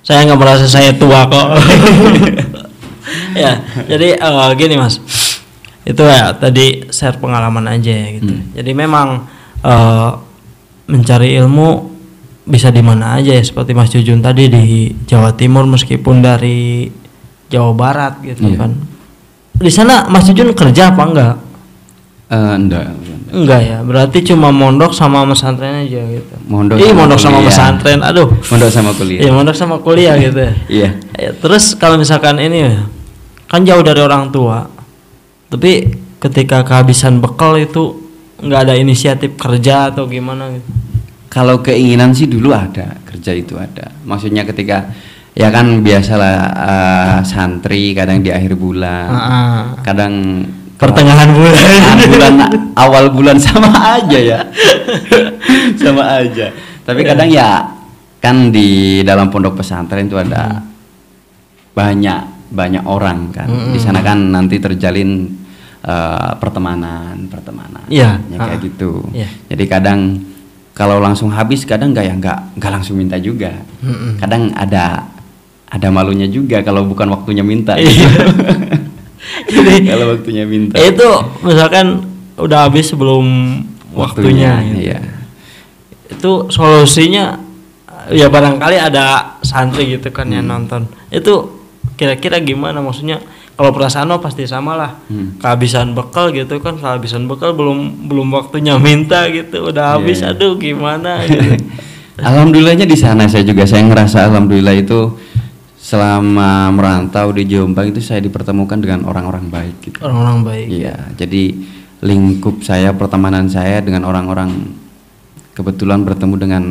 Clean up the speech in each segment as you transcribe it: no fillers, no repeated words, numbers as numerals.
Saya nggak merasa saya tua kok. Ya, jadi gini Mas, itu ya tadi share pengalaman aja ya gitu. Jadi memang mencari ilmu bisa di mana aja ya, seperti Mas Jujun tadi di Jawa Timur meskipun dari Jawa Barat gitu kan. Di sana Mas Jujun kerja apa enggak? Enggak ya, berarti cuma mondok sama pesantren aja gitu. Mondok sama pesantren, aduh. Mondok sama kuliah. Iya, mondok sama kuliah gitu ya. Iya. Terus kalau misalkan ini kan jauh dari orang tua, tapi ketika kehabisan bekal itu nggak ada inisiatif kerja atau gimana gitu? Kalau keinginan sih dulu ada, kerja itu ada. Maksudnya ketika ya kan biasalah santri kadang di akhir bulan, kadang pertengahan bulan, awal bulan sama aja ya. Sama aja. Tapi kadang ya kan di dalam pondok pesantren itu ada banyak orang kan. Di sana kan nanti terjalin pertemanan. Iya. Ya kayak gitu. Jadi kadang kalau langsung habis kadang nggak langsung minta juga. Kadang ada malunya juga kalau bukan waktunya minta. Gitu. Jadi kalau waktunya minta itu misalkan udah habis sebelum waktunya gitu. Iya. Itu solusinya ya barangkali ada santri gitu kan yang nonton. Itu kira-kira gimana, maksudnya kalau perasaan lo pasti sama lah. Kehabisan bekal gitu kan, kehabisan bekal belum waktunya minta gitu, udah habis aduh gimana gitu. Alhamdulillahnya di sana saya ngerasa alhamdulillah itu selama merantau di Jombang itu saya dipertemukan dengan orang-orang baik gitu. Orang-orang baik. Iya, jadi lingkup saya, pertemanan saya dengan orang-orang kebetulan bertemu dengan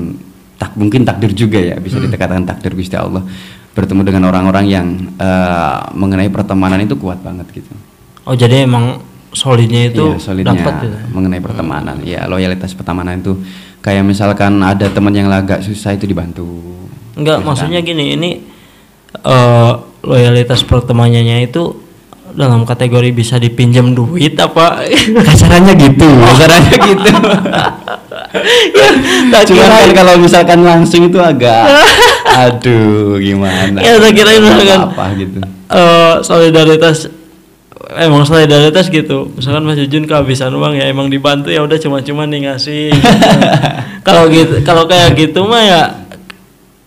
mungkin takdir juga ya, bisa dikatakan takdir Gusti Allah. Bertemu dengan orang-orang yang mengenai pertemanan itu kuat banget gitu. Oh, jadi emang solidnya itu dapat gitu. Mengenai pertemanan. Ya, loyalitas pertemanan itu kayak misalkan ada teman yang agak susah itu dibantu. Enggak, maksudnya gini, ini loyalitas pertemanannya itu dalam kategori bisa dipinjam duit apa kasarannya gitu. Cuma kan kalau misalkan langsung itu agak aduh gimana ya saya kira misalkan apa gitu solidaritas gitu, misalkan Mas Jujun kehabisan uang ya emang dibantu, ya udah cuma nih ngasih gitu. Kalau kayak gitu mah ya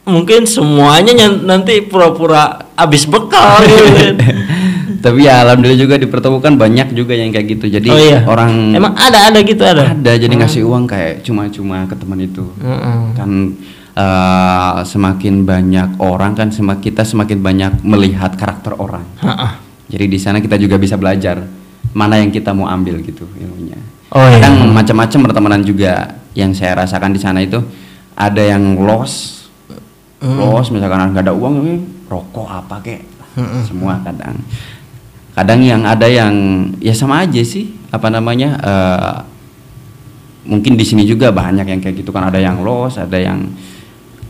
mungkin semuanya nanti pura-pura habis bekal gitu. Tapi ya alhamdulillah juga dipertemukan banyak juga yang kayak gitu. Jadi orang emang ada gitu ada jadi ngasih uang kayak cuma-cuma ke teman itu. Kan semakin banyak orang kan kita semakin banyak melihat karakter orang. Jadi di sana kita juga bisa belajar mana yang kita mau ambil gitu ilmunya. Kadang macam-macam pertemanan juga yang saya rasakan di sana itu, ada yang loss misalkan nggak ada uang rokok apa kek semua. Kadang yang ada yang ya sama aja sih mungkin di sini juga banyak yang kayak gitu kan, ada yang loss, ada yang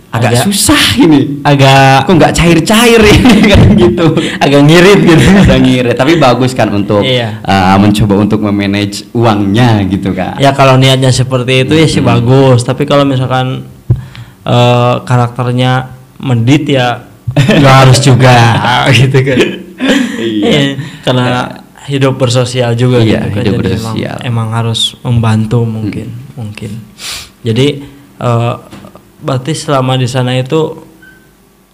agak susah ini, kok nggak cair ini kan gitu, agak ngirit gitu. Tapi bagus kan untuk mencoba untuk memanage uangnya gitu kan ya. Kalau niatnya seperti itu ya sih bagus, tapi kalau misalkan karakternya mendit ya nggak harus juga gitu kan. Karena hidup bersosial juga gitu kan. Hidup jadi bersosial. emang harus membantu mungkin. Jadi berarti selama di sana itu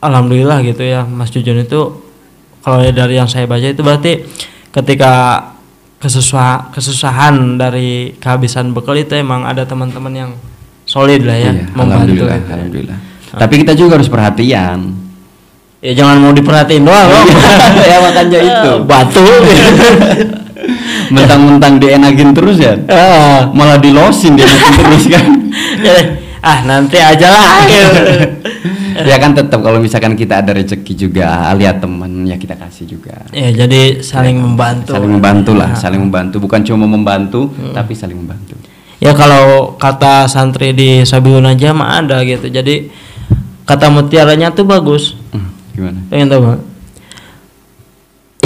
alhamdulillah gitu ya Mas Jujun itu, kalau dari yang saya baca itu berarti ketika kesusahan dari kehabisan bekal itu emang ada teman-teman yang solid lah ya, membantu. Alhamdulillah. Tapi kita juga harus perhatian. Ya jangan mau diperhatiin doang loh. Ya makanya itu. Batu. Mentang-mentang dienakin terus ya. Malah dilosin dienakin terus kan. Nanti aja lah. Ya kan tetap kalau misalkan kita ada rezeki juga, lihat teman ya kita kasih juga. Ya jadi saling membantu. Saling membantu lah, saling membantu. Bukan cuma membantu, tapi saling membantu. Ya kalau kata santri di Sabilun aja mah ada gitu. Jadi kata mutiaranya tuh bagus. Gimana? Pengen tahu gak?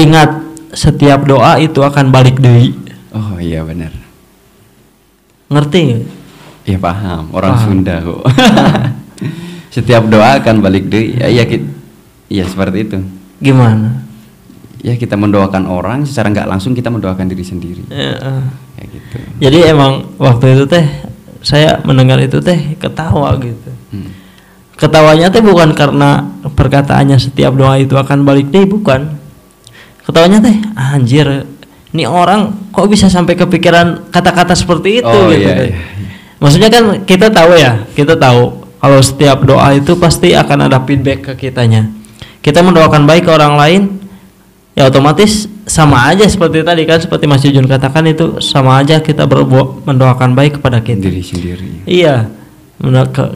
Ingat, setiap doa itu akan balik deui. Oh iya benar. Ngerti gak? Ya paham, orang Sunda kok. Setiap doa akan balik deui. Ya Iya seperti itu. Gimana? Ya kita mendoakan orang, secara nggak langsung kita mendoakan diri sendiri. Kayak gitu. Jadi emang waktu itu teh saya mendengar itu teh ketawa gitu. Ketawanya teh bukan karena perkataannya setiap doa itu akan balik deh, bukan. Ketawanya teh anjir, ini orang kok bisa sampai kepikiran kata-kata seperti itu gitu iya, kan. iya. Maksudnya kan kita tahu kalau setiap doa itu pasti akan ada feedback ke kitanya. Kita mendoakan baik ke orang lain, ya otomatis sama aja seperti tadi kan, seperti Mas Jujun katakan itu sama aja kita mendoakan baik kepada kita. Diri sendiri. Iya,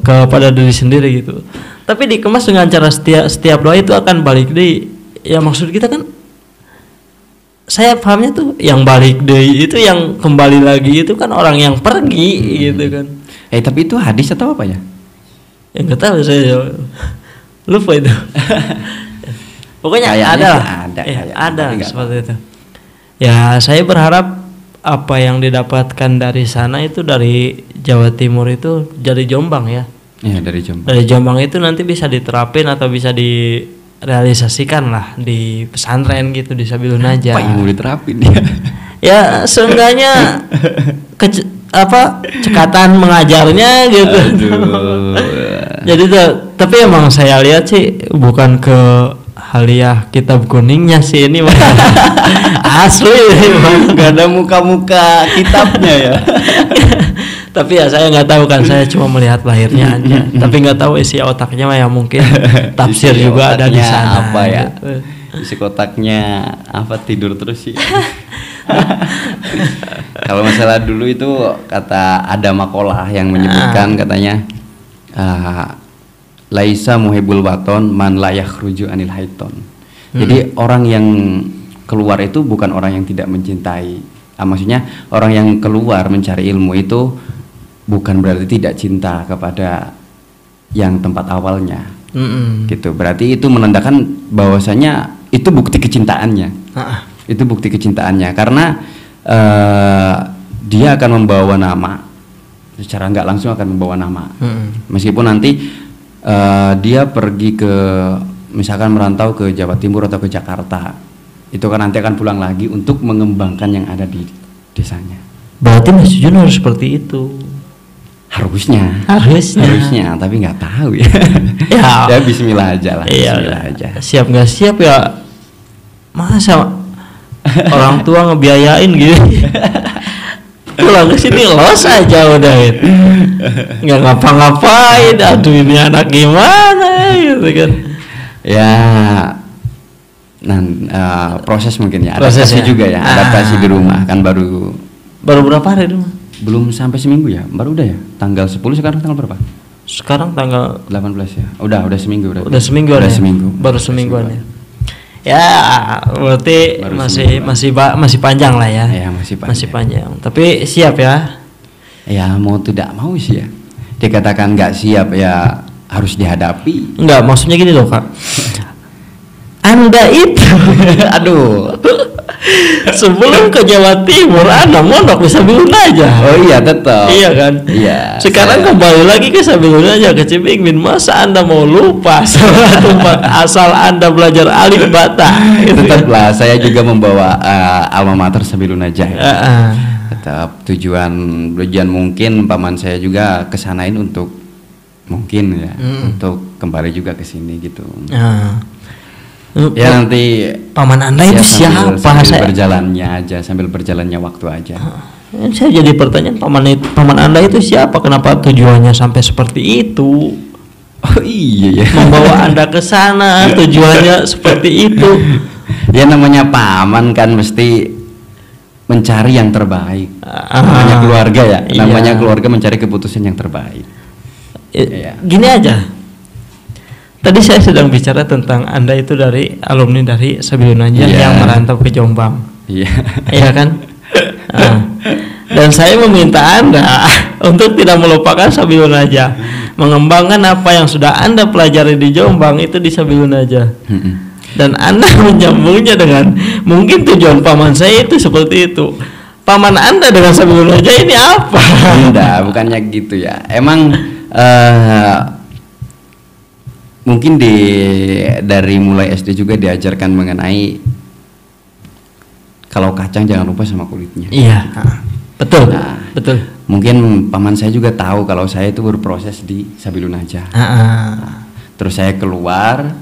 kepada diri sendiri gitu. Tapi dikemas dengan cara setiap doa itu akan balik deh. Ya maksud kita kan, saya pahamnya tuh yang balik deh itu yang kembali lagi itu kan orang yang pergi gitu kan. Tapi itu hadis atau apa ya? Ya nggak tahu, saya lupa itu. Pokoknya ada seperti itu. Ya saya berharap apa yang didapatkan dari sana itu dari Jawa Timur itu dari Jombang ya. Iya dari Jombang. Dari Jombang itu nanti bisa diterapin atau bisa direalisasikan lah di pesantren gitu di Sabilun Najah. Apa yang mau diterapin ya? Ya seenggaknya cekatan mengajarnya gitu. Jadi tapi emang saya lihat sih bukan ke haliah kitab kuningnya sih ini asli nggak ada muka-muka kitabnya ya. Tapi ya saya nggak tahu kan, saya cuma melihat lahirnya aja. Tapi nggak tahu isi otaknya ya, mungkin tafsir juga ada di sana. Apa ya? Gitu. Isi kotaknya apa, tidur terus sih. Kalau masalah dulu itu kata ada makalah yang menyebutkan katanya laisa muhibbul waton man la yakhruju anil haiton. Jadi orang yang keluar itu bukan orang yang tidak mencintai. Maksudnya orang yang keluar mencari ilmu itu bukan berarti tidak cinta kepada yang tempat awalnya. Gitu. Berarti itu menandakan bahwasanya itu bukti kecintaannya. Itu bukti kecintaannya karena dia akan membawa nama, secara nggak langsung akan membawa nama. Meskipun nanti dia pergi ke misalkan merantau ke Jawa Timur atau ke Jakarta, itu kan nanti akan pulang lagi untuk mengembangkan yang ada di desanya. Berarti Mas Jujun harus seperti itu. Harusnya, tapi nggak tahu ya. Ya Bismillah aja lah. Bismillah aja. Siap nggak siap ya, masa orang tua ngebiayain gitu. Pulang ke sini los aja udah gitu. Nggak ngapa-ngapain. Aduh ini anak gimana gitu kan. Ya proses mungkin ya, adaptasi juga ya, adaptasi di rumah kan baru berapa hari di rumah? Belum sampai seminggu ya, baru udah ya, tanggal 10 sekarang tanggal berapa? Sekarang tanggal 18 ya, udah seminggu udah seminggu baru semingguan ya. Ya berarti masih panjang lah ya. Ya masih panjang. Tapi siap ya? Ya mau tidak mau sih ya. Dikatakan nggak siap ya harus dihadapi. Enggak, maksudnya gini loh Kak. Anda itu aduh, sebelum ke Jawa Timur Anda mondok di Sabilun Najah. Oh iya tetap. Iya kan. Iya. Sekarang kembali lagi ke Sabilun Najah, ke Cipinggin. Masa Anda mau lupa tempat asal Anda belajar alif bata? Tetaplah saya juga membawa alma mater Sabilun Najah. Tetap tujuan mungkin paman saya juga kesanain untuk mungkin ya untuk kembali juga ke sini gitu. Ya nanti paman Anda itu siapa? Sambil berjalannya waktu aja. Saya jadi pertanyaan, paman Anda itu siapa? Kenapa tujuannya sampai seperti itu? Oh iya ya. Membawa Anda ke sana tujuannya seperti itu. Ya namanya paman kan mesti mencari yang terbaik. Namanya keluarga ya. Namanya keluarga mencari keputusan yang terbaik. Gini aja. Tadi saya sedang bicara tentang Anda itu dari alumni dari Sabilun Najah yang merantau ke Jombang. Iya kan? Dan saya meminta Anda untuk tidak melupakan Sabilun Najah, mengembangkan apa yang sudah Anda pelajari di Jombang itu di Sabilun Najah. Dan Anda menyambungnya dengan mungkin tujuan paman saya itu seperti itu. Paman Anda dengan Sabilun Najah ini apa? Enggak, bukannya gitu ya. Emang mungkin dari mulai SD juga diajarkan mengenai kalau kacang jangan lupa sama kulitnya. Iya, betul. Nah, betul. Mungkin paman saya juga tahu kalau saya itu berproses di Sabilunajah. Nah, terus saya keluar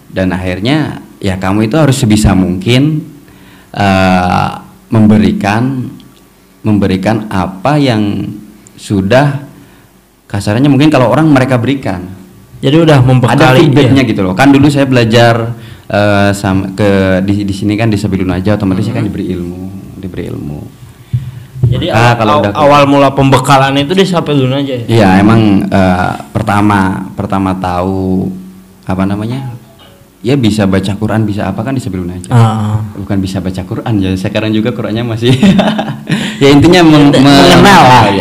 dan akhirnya ya kamu itu harus sebisa mungkin memberikan apa yang sudah kasarnya mungkin kalau orang mereka berikan. Jadi udah membekali ada feedbacknya gitu loh. Kan dulu saya belajar di sini kan di Sabilunajah, otomatis saya kan diberi ilmu. Jadi awal mula pembekalan itu di Sabilunajah ya? Iya, emang pertama tahu apa namanya? Ya bisa baca Quran, bisa apa kan di Sabilunajah. Bukan bisa baca Quran ya. Sekarang juga Qurannya masih ya intinya mengenal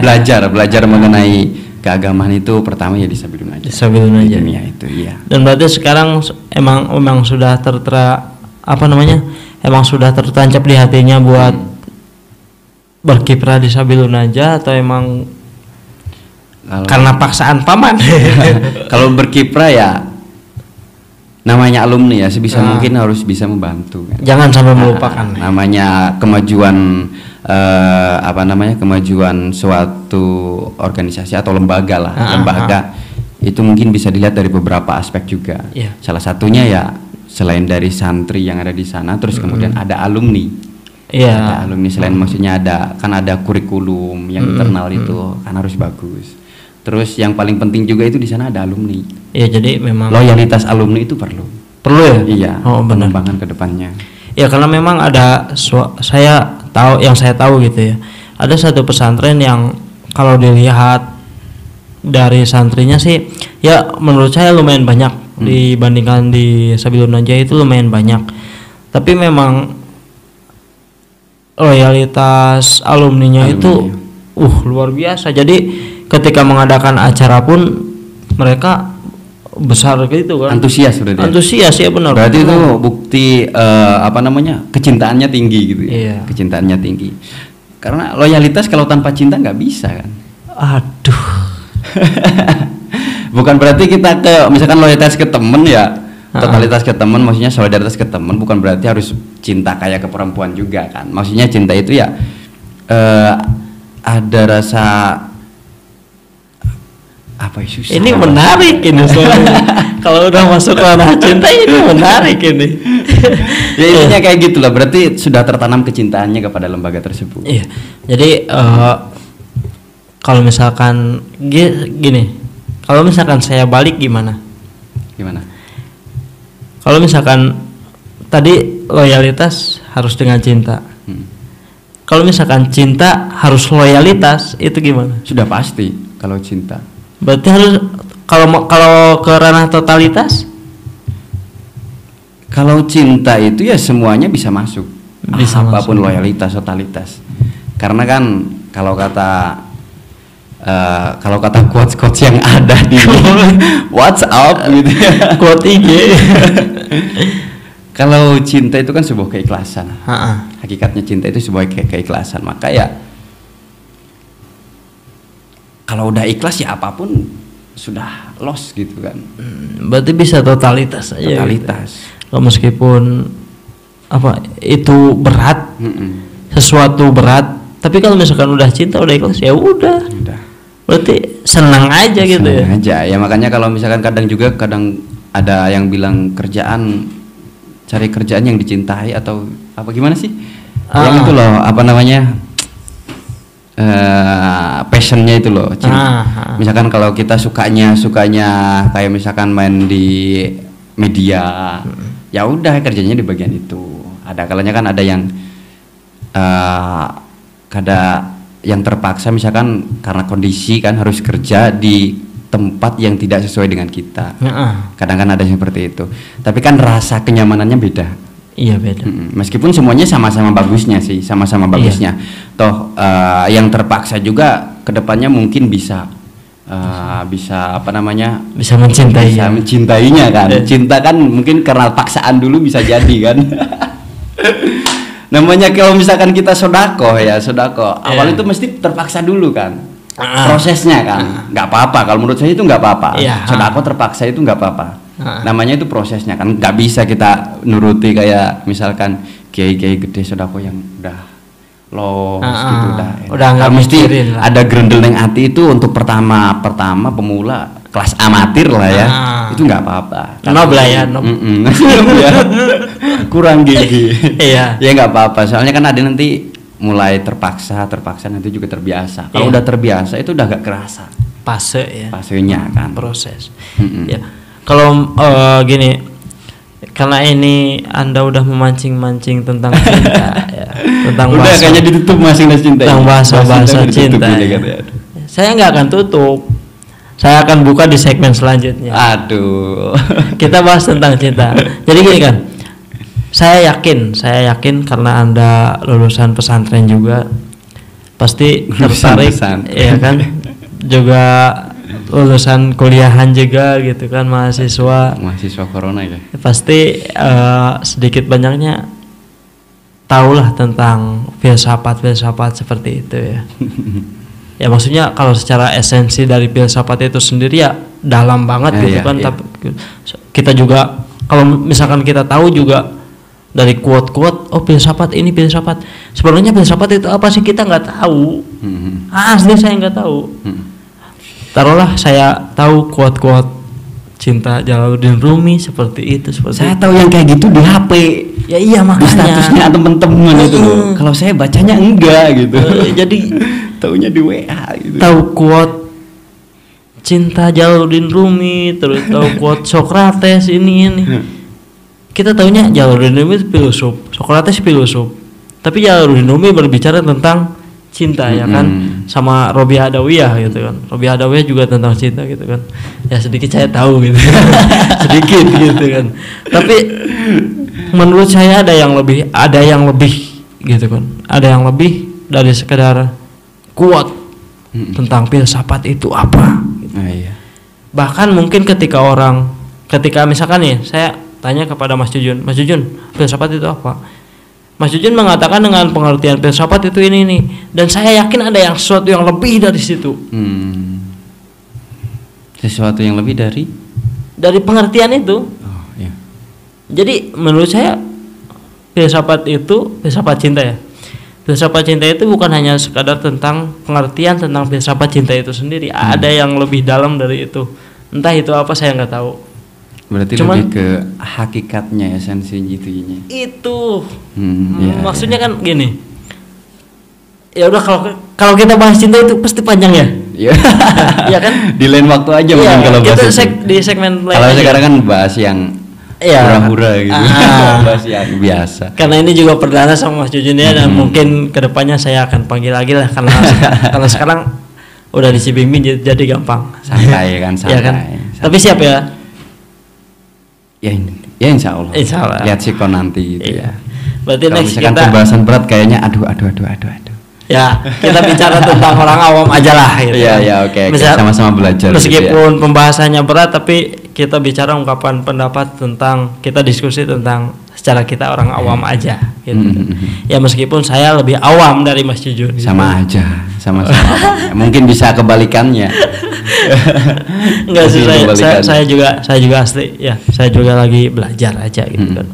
belajar mengenai keagamaan itu pertama ya di Sabilunajah. Di Sabilunajah. Itu iya. Dan berarti sekarang emang sudah emang sudah tertancap di hatinya buat berkiprah di Sabilunajah atau emang karena paksaan paman? Kalau berkiprah ya namanya alumni ya, sebisa mungkin harus bisa membantu kan? Jangan sampai melupakan namanya kemajuan kemajuan suatu organisasi atau lembaga lah. Lembaga itu mungkin bisa dilihat dari beberapa aspek juga. Salah satunya ya selain dari santri yang ada di sana, terus kemudian ada alumni. Ada alumni, selain maksudnya ada kurikulum yang internal itu kan harus bagus. Terus yang paling penting juga itu di sana ada alumni. Iya, jadi memang loyalitas alumni itu perlu ya. Iya. Pengembangan ke depannya. Ya karena memang ada saya tahu gitu ya. Ada satu pesantren yang kalau dilihat dari santrinya sih ya menurut saya lumayan banyak dibandingkan di Sabilunajah itu lumayan banyak. Tapi memang loyalitas alumninya itu luar biasa. Jadi ketika mengadakan acara pun mereka besar gitu kan, antusias ya, benar. Berarti itu bukti kecintaannya tinggi gitu ya. Kecintaannya tinggi karena loyalitas kalau tanpa cinta nggak bisa kan. Aduh. Bukan berarti kita misalkan loyalitas ke temen ya, totalitas ke temen, maksudnya solidaritas ke temen, bukan berarti harus cinta kayak ke perempuan juga kan. Maksudnya cinta itu ya ada rasa susah. Ini menarik ini kalau udah masuk ranah cinta ini menarik ini. Ya intinya kayak gitulah, berarti sudah tertanam kecintaannya kepada lembaga tersebut. Iya. Jadi kalau misalkan gini, kalau misalkan saya balik gimana? Kalau misalkan tadi loyalitas harus dengan cinta. Kalau misalkan cinta harus loyalitas, itu gimana? Sudah pasti kalau cinta. Berarti harus kalau ke ranah totalitas? Kalau cinta itu ya semuanya bisa masuk. Apapun loyalitas, totalitas. Karena kan kalau kata quotes yang ada di WhatsApp gitu ya. Quote IG. Kalau cinta itu kan sebuah keikhlasan. Hakikatnya cinta itu sebuah keikhlasan. Maka ya kalau udah ikhlas ya apapun sudah lost gitu kan. Berarti bisa totalitas aja. Totalitas. Gitu. Meskipun itu berat, sesuatu berat. Tapi kalau misalkan udah cinta, udah ikhlas ya udah. Berarti senang aja gitu ya. Senang aja. Ya makanya kalau misalkan kadang ada yang bilang cari kerjaan yang dicintai atau apa gimana sih? Yang itu loh, passionnya itu loh. Misalkan kalau kita sukanya kayak misalkan main di media, ya udah kerjanya di bagian itu. Ada kalanya kan ada yang yang terpaksa misalkan karena kondisi kan harus kerja di tempat yang tidak sesuai dengan kita. Kadang kan ada yang seperti itu. Tapi kan rasa kenyamanannya beda. Iya beda. Meskipun semuanya sama-sama bagusnya sih, sama-sama bagusnya. Toh yang terpaksa juga kedepannya mungkin bisa mencintainya kan. Cinta kan mungkin karena paksaan dulu bisa jadi kan. Namanya kalau misalkan kita sodako awal itu mesti terpaksa dulu kan. prosesnya kan nggak apa-apa. Kalau menurut saya itu nggak apa-apa. Sedekah terpaksa itu nggak apa-apa. Namanya itu prosesnya kan, nggak bisa kita nuruti kayak misalkan kiai-kiai gede sedekah yang udah gitu udah nggak mesti ada gerendel neng hati itu untuk pertama pemula kelas amatir lah ya. Itu nggak apa-apa. Nob lah ya, kurang gigi. Iya. Ya nggak apa-apa. Soalnya kan ada nanti mulai terpaksa nanti juga terbiasa. Kalau udah terbiasa itu udah gak kerasa. Fasenya kan. Proses. Ya. Kalau gini, karena ini Anda udah memancing-mancing tentang cinta, ya, tentang udah bahasa, kayaknya ditutup masing-masing cinta. Tentang bahasa cinta. Ya. Saya nggak akan tutup. Saya akan buka di segmen selanjutnya. Aduh. Kita bahas tentang cinta. Jadi gini kan. Saya yakin karena Anda lulusan pesantren juga pasti tertarik, ya kan? Juga lulusan kuliahan juga gitu kan, mahasiswa corona ya. Pasti sedikit banyaknya tahulah tentang filsafat seperti itu ya. Ya maksudnya kalau secara esensi dari filsafat itu sendiri ya dalam banget gitu kan. Tapi kita juga kalau misalkan kita tahu juga dari quote-quote, filsafat ini filsafat. Sebenarnya filsafat itu apa sih, kita nggak tahu. Asli saya nggak tahu. Taruhlah saya tahu quote-quote cinta Jalaluddin Rumi seperti itu. Saya tahu yang kayak gitu di HP. Ya iya makanya. Di statusnya teman-teman itu loh. Kalau saya bacanya enggak gitu. Jadi taunya di WA gitu. Tahu quote cinta Jalaluddin Rumi, terus tahu quote Socrates ini. Kita tahunya Jalaluddin Rumi itu filosof, Socrates filosof. Tapi Jalaluddin Rumi berbicara tentang cinta ya kan, sama Robiah Adawiyah gitu kan. Robiah Adawiyah juga tentang cinta gitu kan. Ya sedikit saya tahu gitu. Sedikit gitu kan. Tapi menurut saya ada yang lebih gitu kan. Ada yang lebih dari sekedar kuat tentang filsafat itu apa gitu. Bahkan mungkin ketika misalkan nih saya tanya kepada Mas Jujun, filsafat itu apa? Mas Jujun mengatakan dengan pengertian filsafat itu ini nih, dan saya yakin ada yang sesuatu yang lebih dari situ. Sesuatu yang lebih dari pengertian itu. Jadi menurut saya filsafat cinta ya. Filsafat cinta itu bukan hanya sekadar tentang pengertian tentang filsafat cinta itu sendiri. Ada yang lebih dalam dari itu. Entah itu apa saya nggak tahu. Berarti lebih ke hakikatnya, esensi gitunya. Itu. Maksudnya kan gini. Ya udah kalau kita bahas cinta itu pasti panjang ya. Iya kan? Di lain waktu aja mungkin kalau bahas di segmen lain. Kalau sekarang kan bahas yang hura-hura gitu. Bahas yang biasa. Karena ini juga perdana sama Mas Jujun ya, dan mungkin kedepannya saya akan panggil lagi lah karena sekarang udah di Cibimbing jadi gampang. Santai kan, santai. Ya kan? Tapi siap ya? Ya insya Allah. Lihat sikon nanti gitu ya. Berarti kalau misalkan pembahasan berat kayaknya aduh. Ya, kita bicara tentang orang awam aja lah gitu. Iya, oke. Sama-sama belajar. Meskipun pembahasannya berat, tapi kita bicara ungkapan pendapat tentang, kita diskusi tentang secara kita orang awam aja gitu. Ya meskipun saya lebih awam dari Mas Jujun. Sama aja, sama-sama awam. Mungkin bisa kebalikannya. Enggak sih, saya juga asli ya, saya juga lagi belajar aja gitu kan.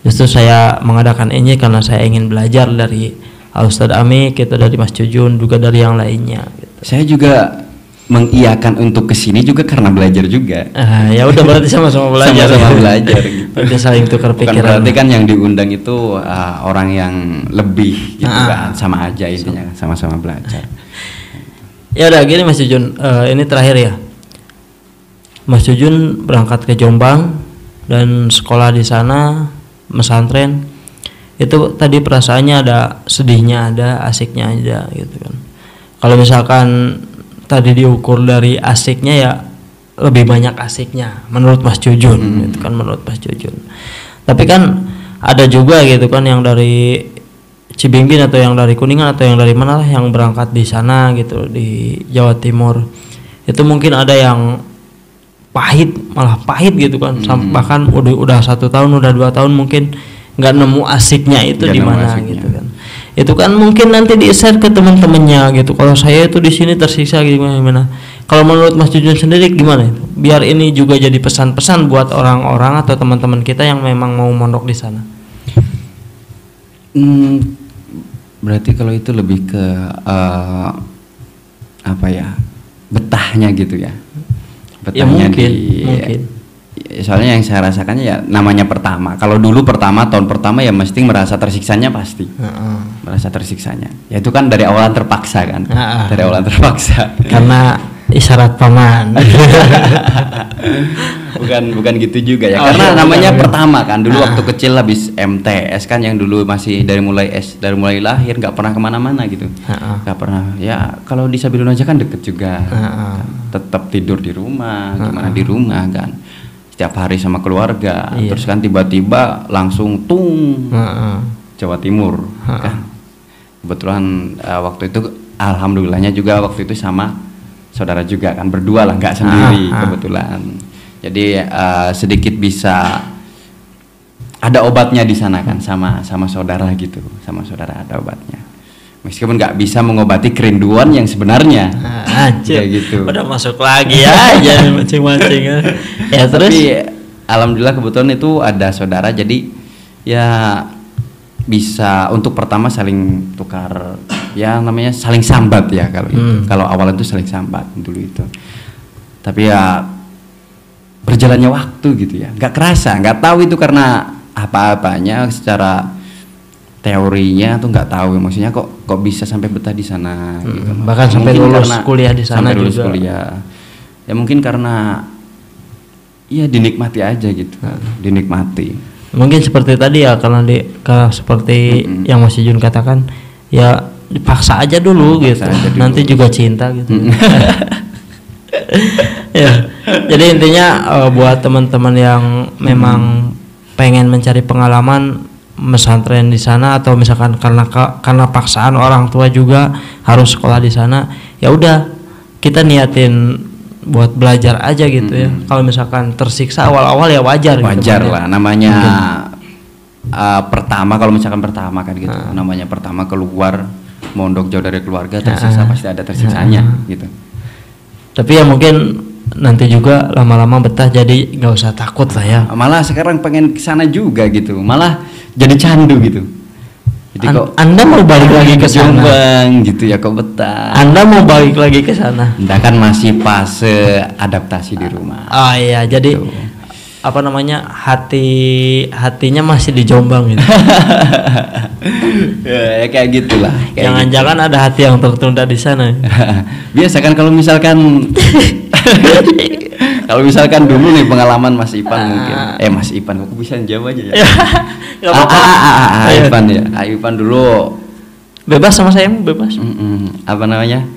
Justru saya mengadakan ini karena saya ingin belajar dari Ustadz Ami, kita dari Mas Jujun, juga dari yang lainnya gitu. Saya juga mengiyakan untuk kesini juga karena belajar juga. Ya udah berarti sama-sama belajar. Sama-sama belajar gitu. Berarti saling tukar pikiran. Berarti kan yang diundang itu orang yang lebih gitu kan, sama aja intinya, sama-sama belajar. Ya udah gini Mas Jujun, ini terakhir ya. Mas Jujun berangkat ke Jombang dan sekolah di sana, pesantren. Itu tadi perasaannya ada sedihnya, ada asiknya ada gitu kan. Kalau misalkan tadi diukur dari asiknya ya lebih banyak asiknya menurut Mas Jujun gitu kan, menurut Mas Jujun. Tapi kan ada juga gitu kan yang dari Cibimbing atau yang dari Kuningan atau yang dari mana lah yang berangkat di sana gitu di Jawa Timur. Itu mungkin ada yang malah pahit gitu kan. Bahkan udah 1 tahun, udah 2 tahun mungkin nggak nemu asiknya itu di mana gitu kan. itu kan mungkin nanti di-share ke teman-temannya gitu. Kalau saya itu di sini tersiksa gimana. Kalau menurut Mas Jujun sendiri gimana itu? Biar ini juga jadi pesan-pesan buat orang-orang atau teman-teman kita yang memang mau mondok di sana. Berarti kalau itu lebih ke apa ya? Betahnya gitu ya. Betahnya ya mungkin. Soalnya yang saya rasakannya ya namanya pertama. Kalau dulu tahun pertama ya mesti merasa tersiksanya pasti. Merasa tersiksanya. Ya itu kan dari awalan terpaksa kan. Dari awalan terpaksa. Karena isyarat paman. bukan gitu juga ya. Karena namanya pertama kan. Dulu waktu kecil habis MTS kan yang dulu masih dari mulai lahir nggak pernah kemana-mana gitu. Nggak pernah. Ya kalau di Sabilun aja kan deket juga. Tetap tidur di rumah. Gimana di rumah kan. Setiap hari sama keluarga, terus kan tiba-tiba langsung Jawa Timur kan. Kebetulan waktu itu alhamdulillahnya juga waktu itu sama saudara juga kan, berdua lah, nggak sendiri kebetulan. Jadi sedikit bisa ada obatnya di sana kan, sama saudara gitu, sama saudara ada obatnya. Meskipun nggak bisa mengobati kerinduan yang sebenarnya, kayak gitu. Udah masuk lagi ya, jangan mancing-mancing ya. Terus. Tapi alhamdulillah kebetulan itu ada saudara, jadi ya bisa untuk pertama saling tukar, ya namanya saling sambat ya kalau itu. Kalau awalnya itu saling sambat dulu itu. Tapi ya berjalannya waktu gitu ya, nggak kerasa, nggak tahu itu karena apa-apanya secara teorinya tuh nggak tahu, maksudnya kok bisa sampai betah di sana gitu. Bahkan sampai lulus kuliah di sana sampai lulus juga. Kuliah. Ya mungkin karena ya dinikmati aja gitu. Dinikmati. Mungkin seperti tadi ya, karena seperti yang Mas Jun katakan, ya dipaksa aja dulu gitu. Aja dulu. Nanti juga cinta gitu. Ya. Jadi intinya buat teman-teman yang memang pengen mencari pengalaman pesantren di sana, atau misalkan karena paksaan orang tua juga harus sekolah di sana, ya udah kita niatin buat belajar aja gitu ya. Kalau misalkan tersiksa awal-awal ya wajar gitu, lah namanya pertama, kalau misalkan pertama kan gitu, namanya pertama keluar mondok jauh dari keluarga, tersiksa pasti ada tersiksanya gitu. Tapi ya mungkin nanti juga lama-lama betah, jadi nggak usah takut lah ya. Malah sekarang pengen kesana juga gitu, malah jadi candu gitu. Jadi kok Anda mau balik lagi ke sana gitu ya, kok betah. Anda mau balik lagi ke sana. Anda kan masih fase adaptasi di rumah. Oh iya, jadi apa namanya, hatinya masih di Jombang gitu. Ya kayak gitulah. Jangan-jangan ada hati yang tertunda di sana. Biasa kan kalau misalkan dulu nih pengalaman Mas Ipan mungkin. Mas Ipan, aku bisa jawab aja ya. Gak apa-apa. Ipan ya. Ipan dulu bebas sama saya, bebas. Apa namanya?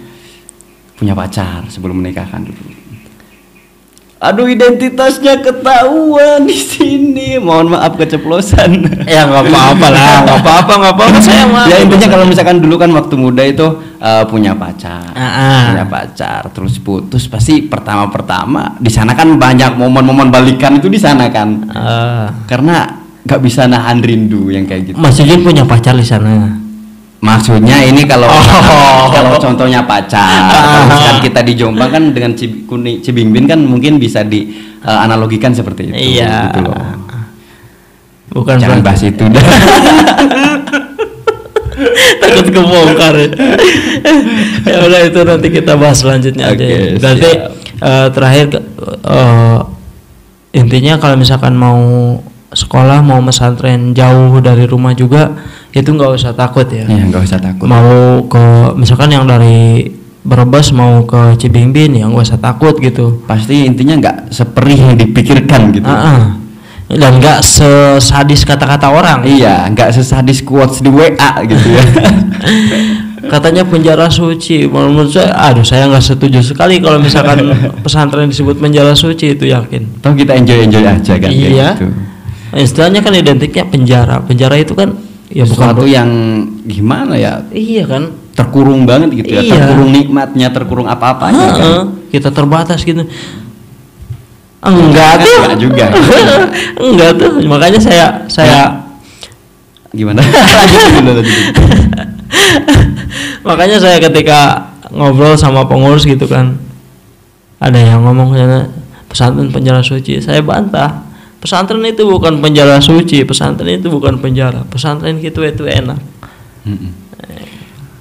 Punya pacar sebelum menikahkan dulu. Aduh, identitasnya ketahuan di sini. Mohon maaf keceplosan. Ya nggak apa-apa lah, nggak apa-apa. Saya mah. Ya intinya kalau misalkan dulu kan waktu muda itu punya pacar, terus putus, pasti pertama di sana kan banyak momen-momen balikan itu di sana kan. Karena nggak bisa nahan rindu yang kayak gitu. Mas Jun punya pacar di sana. Maksudnya ini kalau contohnya pacar, kan kita di Jombang kan dengan Cibingbin kan mungkin bisa dianalogikan seperti itu. Iya. Gitu loh. Bukan jangan bahas itu dah. Takut kebongkar. Ya udah, itu nanti kita bahas selanjutnya aja. Berarti terakhir intinya kalau misalkan mau sekolah, mau pesantren jauh dari rumah juga, itu nggak usah takut ya. Iya, nggak usah takut. Mau ke misalkan yang dari Brebes mau ke Cibingbin, ya nggak usah takut gitu. Pasti intinya nggak seperih yang dipikirkan gitu. Dan nggak sesadis kata-kata orang. Iya, nggak sesadis quotes di WA gitu ya. Katanya penjara suci. Menurut saya nggak setuju sekali kalau misalkan pesantren disebut penjara suci, itu yakin. Toh kita enjoy aja kan. Iya. Gitu. Istilahnya kan identiknya penjara. Penjara itu kan ya sesuatu yang gimana ya? Iya kan. Terkurung banget gitu ya. Terkurung nikmatnya, terkurung apa-apanya kan. Kita terbatas gitu. Enggak tuh. Enggak juga. Enggak tuh. Makanya saya Gimana? Lanjut dulu. Makanya saya ketika ngobrol sama pengurus gitu kan, ada yang ngomong pesantren penjara suci, saya bantah. Pesantren itu bukan penjara suci, pesantren itu bukan penjara, pesantren itu enak.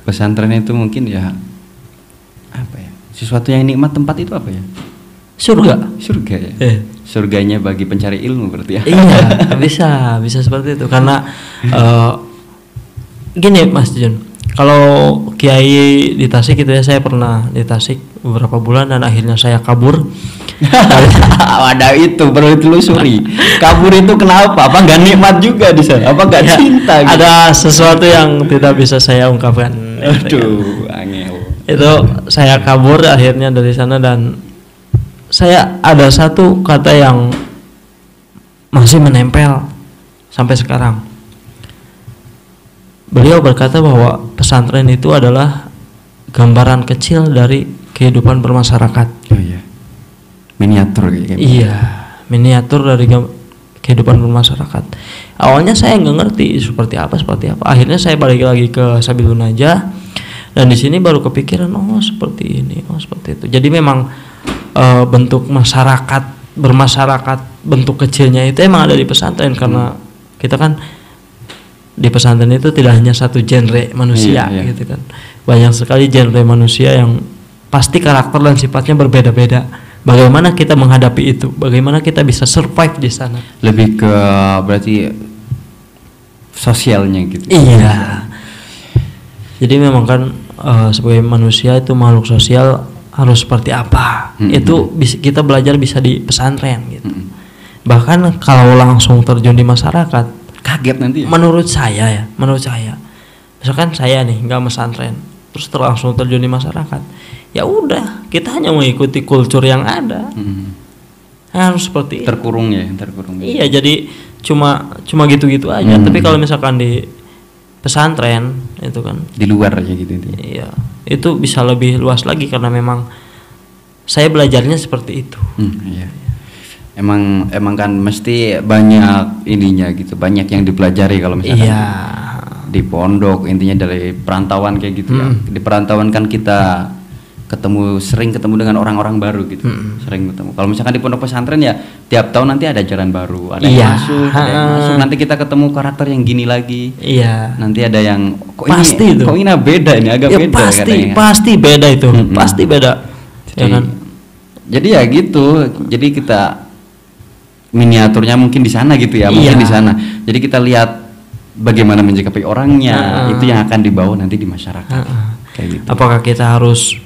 Pesantren itu mungkin ya apa ya, sesuatu yang nikmat. Tempat itu apa ya? Surga ya. Surganya bagi pencari ilmu berarti ya. Iya, bisa seperti itu karena gini Mas Jun, kalau kiai di Tasik gitu ya, saya pernah di Tasik beberapa bulan dan akhirnya saya kabur. Ada itu perlu ditelusuri. Kabur itu kenapa? Apa nggak nikmat juga di sana? Apa nggak cinta? Gitu? Ada sesuatu yang tidak bisa saya ungkapkan. Aduh, angel. Itu saya kabur akhirnya dari sana dan saya ada satu kata yang masih menempel sampai sekarang. Beliau berkata bahwa pesantren itu adalah gambaran kecil dari kehidupan bermasyarakat. Oh iya. Miniatur gitu. Iya, miniatur dari kehidupan bermasyarakat. Awalnya saya nggak ngerti seperti apa. Akhirnya saya balik lagi ke Sabilun aja, dan di sini baru kepikiran, oh seperti ini, oh seperti itu. Jadi memang bentuk masyarakat bermasyarakat, bentuk kecilnya itu emang ada di pesantren karena kita kan di pesantren itu tidak hanya satu genre manusia gitu kan. Banyak sekali genre manusia yang pasti karakter dan sifatnya berbeda-beda. Bagaimana kita menghadapi itu? Bagaimana kita bisa survive di sana? Lebih ke berarti sosialnya gitu. Iya. Jadi memang kan sebagai manusia itu makhluk sosial harus seperti apa? Itu kita belajar bisa di pesantren gitu. Bahkan kalau langsung terjun di masyarakat, kaget nanti. Ya? Menurut saya, misalkan saya nih nggak pesantren, terus langsung terjun di masyarakat. Ya udah, kita hanya mengikuti kultur yang ada. Harus seperti terkurung. Iya, jadi cuma gitu-gitu aja. Tapi kalau misalkan di pesantren itu kan di luar aja gitu. Iya, itu bisa lebih luas lagi karena memang saya belajarnya seperti itu. Iya. Emang kan mesti banyak ininya gitu, banyak yang dipelajari kalau misalkan di pondok, intinya dari perantauan kayak gitu ya. Di perantauan kan kita sering ketemu dengan orang-orang baru gitu. Sering ketemu. Kalau misalkan di pondok pesantren ya tiap tahun nanti ada ajaran baru, ada yang masuk, nanti kita ketemu karakter yang gini lagi. Iya. Nanti ada yang pasti kok ini beda, ini agak ya, beda katanya. Pasti beda itu. Pasti beda. Jadi, ya kan? Jadi ya gitu. Jadi kita miniaturnya mungkin di sana gitu ya, mungkin di sana. Jadi kita lihat bagaimana menyikapi orangnya, itu yang akan dibawa nanti di masyarakat. Kayak gitu. Apakah kita harus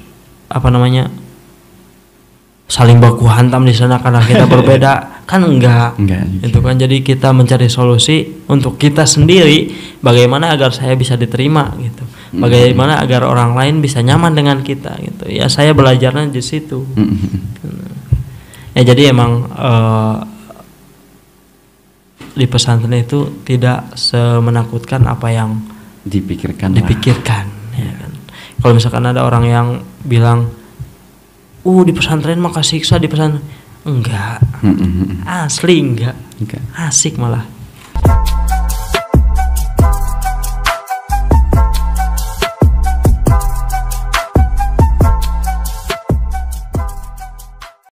saling baku hantam di sana karena kita berbeda? Kan enggak itu kan. Jadi kita mencari solusi untuk kita sendiri, bagaimana agar saya bisa diterima gitu, bagaimana agar orang lain bisa nyaman dengan kita gitu ya. Saya belajarnya di situ. Ya jadi emang di pesantren itu tidak semenakutkan apa yang dipikirkan ya kan. Kalau misalkan ada orang yang bilang, di pesantren mah siksa di pesantren, enggak, asli enggak, asik malah.